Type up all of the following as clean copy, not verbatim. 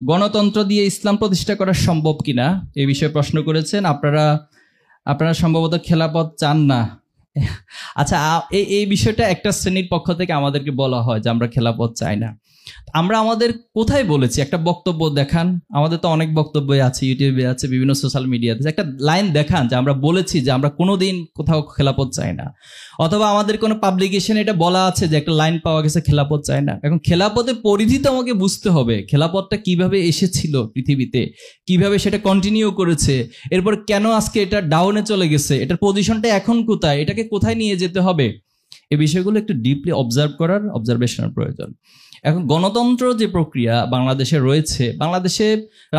গণতন্ত্র দিয়ে ইসলাম প্রতিষ্ঠা করা সম্ভব কিনা এই বিষয়ে প্রশ্ন করেছেন। আপনারা সম্ভবত খেলাফত চান না। আচ্ছা, এই বিষয়টা একটা শ্রেণীর পক্ষ থেকে আমাদেরকে বলা হয় যে আমরা খেলাফত চাই না। আমরা আমাদের কোথায় বলেছি? একটা বক্তব্য দেখান। আমাদের তো অনেক বক্তব্য আছে, ইউটিউবে আছে, বিভিন্ন সোশ্যাল মিডিয়াতে। একটা লাইন দেখান যে আমরা বলেছি যে আমরা কোনোদিন কোথাও খেলাফত চাই না, অথবা আমাদের কোনো পাবলিকেশনে এটা বলা আছে যে একটা লাইন পাওয়া গেছে খেলাফত চাই না। এখন খেলাফতের পরিধি তো আমাকে বুঝতে হবে। খেলাফতটা কিভাবে এসেছিল পৃথিবীতে, কিভাবে সেটা কন্টিনিউ করেছে, এরপর কেন আজকে এটা ডাউনে চলে গেছে, এটার পজিশনটা এখন কোথায়, এটাকে কোথায় নিয়ে যেতে হবে, এই বিষয়গুলো একটু ডিপলি অবজারভেশনের প্রয়োজন। এখন গণতন্ত্র যে প্রক্রিয়া বাংলাদেশে রয়েছে, বাংলাদেশে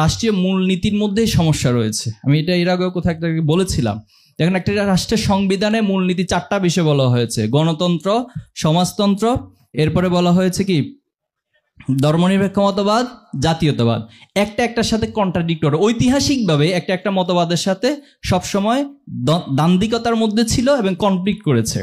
রাষ্ট্রীয় মূলনীতির মধ্যেই সমস্যা রয়েছে। আমি এটা এর আগেও কোথাও একটা বলেছিলাম। এখন একটা রাষ্ট্রের সংবিধানে মূলনীতি 4টা বিষয় বলা হয়েছে: গণতন্ত্র, সমাজতন্ত্র, এরপরে বলা হয়েছে কি ধর্মনিরপেক্ষ মতবাদ, জাতীয়তাবাদ। একটার সাথে কন্ট্রাডিক্টরি, ঐতিহাসিকভাবে একটা মতবাদের সাথে সবসময় দ্বান্দ্বিকতার মধ্যে ছিল এবং কনফ্লিক্ট করেছে।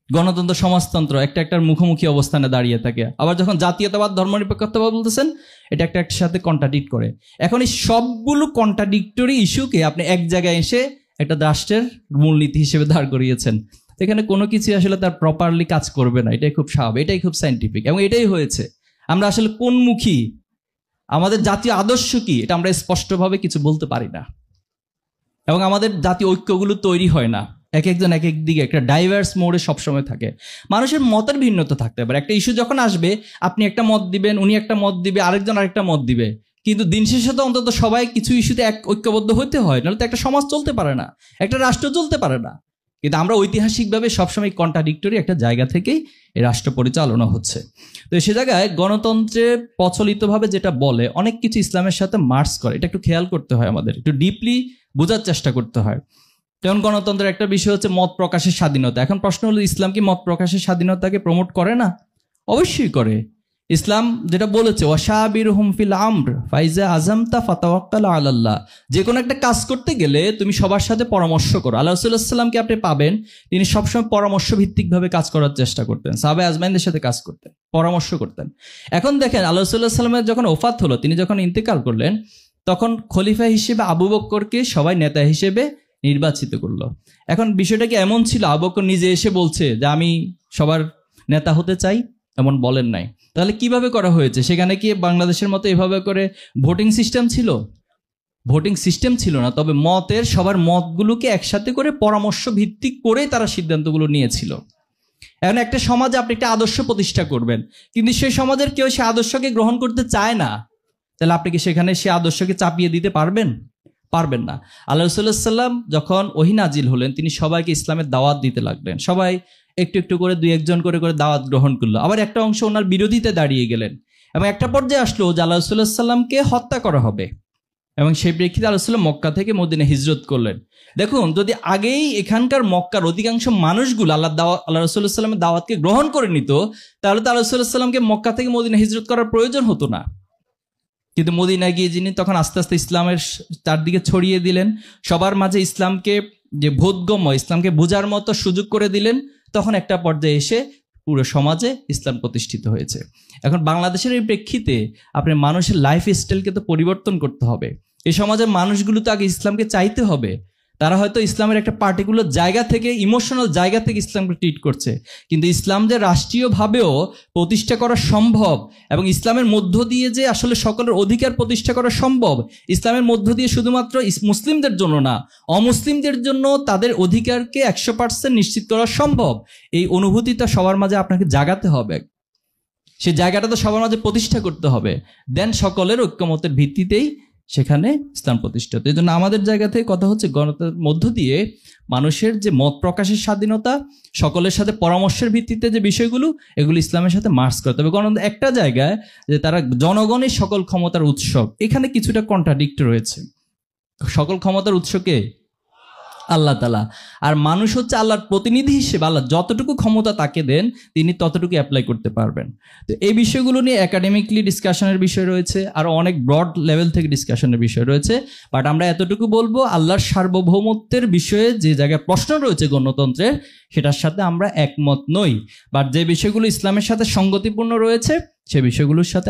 গণতন্ত্র, সমাজতন্ত্র একটার মুখোমুখি অবস্থানে দাঁড়িয়ে থাকে। আবার যখন জাতীয়তাবাদ, ধর্মনিরপেক্ষতাবাদ বলতেছেন, এটা একটার সাথে কন্ট্রাডিক্ট করে। এখন এই সবগুলো কন্ট্রাডিক্টরি ইস্যুকে আপনি এক জায়গায় এসে একটা রাষ্ট্রের মূলনীতি হিসেবে দাঁড় করিয়েছেন। এখানে কোনো কিছু আসলে তার প্রপারলি কাজ করবে না। এটাই খুব স্বাভাবিক, এটাই খুব সায়েন্টিফিক, এবং এটাই হয়েছে। আমরা আসলে কোন মুখী, আমাদের জাতীয় আদর্শ কি, এটা আমরা স্পষ্টভাবে কিছু বলতে পারি না, এবং আমাদের জাতীয় ঐক্যগুলো তৈরি হয় না। একজন এক দিকে একটা ডাইভার্স মোডে সবসময় থাকে। মানুষের মতের ভিন্নতা থাকতে পারে। একটা ইস্যু যখন আসবে, আপনি একটা মত দিবেন, উনি একটা মত দিবে, আরেকজন আরেকটা মত দিবে, কিন্তু দিন শেষে তো অন্তত সবাই কিছু ইস্যুতে ঐক্যবদ্ধ হতে হয়, নাহলে তো একটা সমাজ চলতে পারে না, একটা রাষ্ট্র চলতে পারে না। কিন্তু আমরা ঐতিহাসিকভাবে সবসময় কন্ট্রাডিক্টরি একটা জায়গা থেকেই এই রাষ্ট্র পরিচালনা হচ্ছে। তো সে জায়গায় গণতন্ত্রে প্রচলিতভাবে যেটা বলে, অনেক কিছু ইসলামের সাথে মার্চ করে। এটা একটু খেয়াল করতে হয়, আমাদের একটু ডিপলি বোঝার চেষ্টা করতে হয়। যেমন গণতন্ত্রের একটা বিষয় হচ্ছে মত প্রকাশের স্বাধীনতা। এখন প্রশ্ন হলো, ইসলাম কি মত প্রকাশের স্বাধীনতাকে প্রমোট করে না? অবশ্যই করে। ইসলাম যেটা বলেছে, ওয়াশাবিরহুম ফিল আমর ফাইজা আযামতা ফাতাওয়াক্কাল আলাল্লাহ, যে কোনো একটা কাজ করতে গেলে তুমি সবার সাথে পরামর্শ করো। আল্লাহ রাসূলুল্লাহ সাল্লাল্লাহু আলাইহি ওয়াসাল্লামকে আপনি পাবেন, তিনি সবসময় পরামর্শ ভিত্তিকভাবে কাজ করার চেষ্টা করতেন। সাহাবায়ে আজমাইনদের সাথে কাজ করতেন, পরামর্শ করতেন। এখন দেখেন, আল্লাহ রাসূলুল্লাহ সাল্লাল্লাহু আলাইহি ওয়াসাল্লামের যখন ওফাত হলো, তিনি যখন ইন্তেকাল করলেন, তখন খলিফা হিসেবে আবু বকরকে সবাই নেতা হিসেবে নির্বাচিত করলো। এখন বিষয়টা কি এমন ছিল আবু বকর নিজে এসে বলছে যে আমি সবার নেতা হতে চাই? এমন বলেন নাই। তাহলে কিভাবে করা হয়েছে? সেখানে কি বাংলাদেশের মতো এভাবে করে ভোটিং সিস্টেম ছিল? ভোটিং সিস্টেম ছিল না, তবে সবার মতগুলোকে একসাথে করে পরামর্শ ভিত্তিক করেই তারা সিদ্ধান্তগুলো নিয়েছিল। এখন একটা সমাজে আপনি একটা আদর্শ প্রতিষ্ঠা করবেন, কিন্তু সেই সমাজের কেউ সে আদর্শকে গ্রহণ করতে চায় না, তাহলে আপনি কি সেখানে সে আদর্শকে চাপিয়ে দিতে পারবেন? পারবেন না। আল্লাহ রাসূলুল্লাহ সাল্লাম যখন ওহী নাজিল হলেন, তিনি সবাইকে ইসলামের দাওয়াত দিতে লাগলেন। সবাই একটু করে 2-1 করে দাওয়াত গ্রহণ করলো। আবার একটা অংশ ওনার বিরোধিতা দাঁড়িয়ে গেলেন, এবং একটা পর্যায়ে আসলো যে আল্লাহ রাসূলুল্লাহ সাল্লামকে হত্যা করা হবে, এবং সেই প্রেক্ষিতে আল্লাহ রাসূল মক্কা থেকে মদিনায় হিজরত করলেন। দেখুন, যদি আগেই এখানকার মক্কার অধিকাংশ মানুষগুলো আল্লাহ রাসূলুল্লাহ সাল্লামের দাওয়াতকে গ্রহণ করে নিত, তাহলে তো আল্লাহ রাসূলুল্লাহ সাল্লামকে মক্কা থেকে মদিনায় হিজরত করার প্রয়োজন হতো না। কিন্তু মদিনায় গিয়ে যিনি তখন আস্তে আস্তে ইসলামের চারদিকে ছড়িয়ে দিলেন, সবার মাঝে ইসলামকে যে বোধগম্য, ইসলামকে বোঝার মতো সুযোগ করে দিলেন, তখন একটা পর্যায়ে এসে পুরো সমাজে ইসলাম প্রতিষ্ঠিত হয়েছে। এখন বাংলাদেশের এই প্রেক্ষিতে আপনি মানুষের লাইফ স্টাইলকে তো পরিবর্তন করতে হবে। এই সমাজের মানুষগুলো তো আগে ইসলামকে চাইতে হবে। তারা হয়তো ইসলামের একটা পার্টিকুলার জায়গা থেকে, ইমোশনাল জায়গা থেকে ইসলামকে ট্রিট করছে, কিন্তু ইসলাম যে রাষ্ট্রীয়ভাবেও প্রতিষ্ঠা করা সম্ভব, এবং ইসলামের মধ্য দিয়ে যে আসলে সকলের অধিকার প্রতিষ্ঠা করা সম্ভব, ইসলামের মধ্য দিয়ে শুধুমাত্র মুসলিমদের জন্য না, অমুসলিমদের জন্য তাদের অধিকারকে 100% নিশ্চিত করা সম্ভব, এই অনুভূতিটা সবার মাঝে আপনাকে জাগাতে হবে। সেই জায়গাটা তো সবার মাঝে প্রতিষ্ঠা করতে হবে। দেন সকলের ঐক্যমতের ভিত্তিতেই সেখানে ইসলাম প্রতিষ্ঠিত। এই জন্য আমাদের জায়গা থেকে কথা হচ্ছে, গণতন্ত্রের মধ্য দিয়ে মানুষের যে মত প্রকাশের স্বাধীনতা, সকলের সাথে পরামর্শের ভিত্তিতে যে বিষয়গুলো, এগুলো ইসলামের সাথে মার্চ করতে হবে। গণতন্ত্র একটা জায়গায় যে তারা জনগণের সকল ক্ষমতার উৎসব, এখানে কিছুটা কন্ট্রাডিক্ট রয়েছে। সকল ক্ষমতার উৎসকে আল্লাহ তাআলা, আর মানুষ হচ্ছে আল্লাহর প্রতিনিধি হিসেবে আল্লাহ যতটুকু ক্ষমতা তাকে দেন, তিনি ততটুকু অ্যাপ্লাই করতে পারবেন। তো এই বিষয়গুলো নিয়ে একাডেমিকলি ডিসকাশনের বিষয় রয়েছে, আর অনেক ব্রড লেভেল থেকে ডিসকাশনের বিষয় রয়েছে। বাট আমরা এতটুকু বলবো, আল্লাহর সার্বভৌমত্বের বিষয়ে যে জায়গায় প্রশ্ন রয়েছে গণতন্ত্রের, সেটার সাথে আমরা একমত নই। বাট যে বিষয়গুলো ইসলামের সাথে সঙ্গতিপূর্ণ রয়েছে, সে বিষয়গুলোর সাথে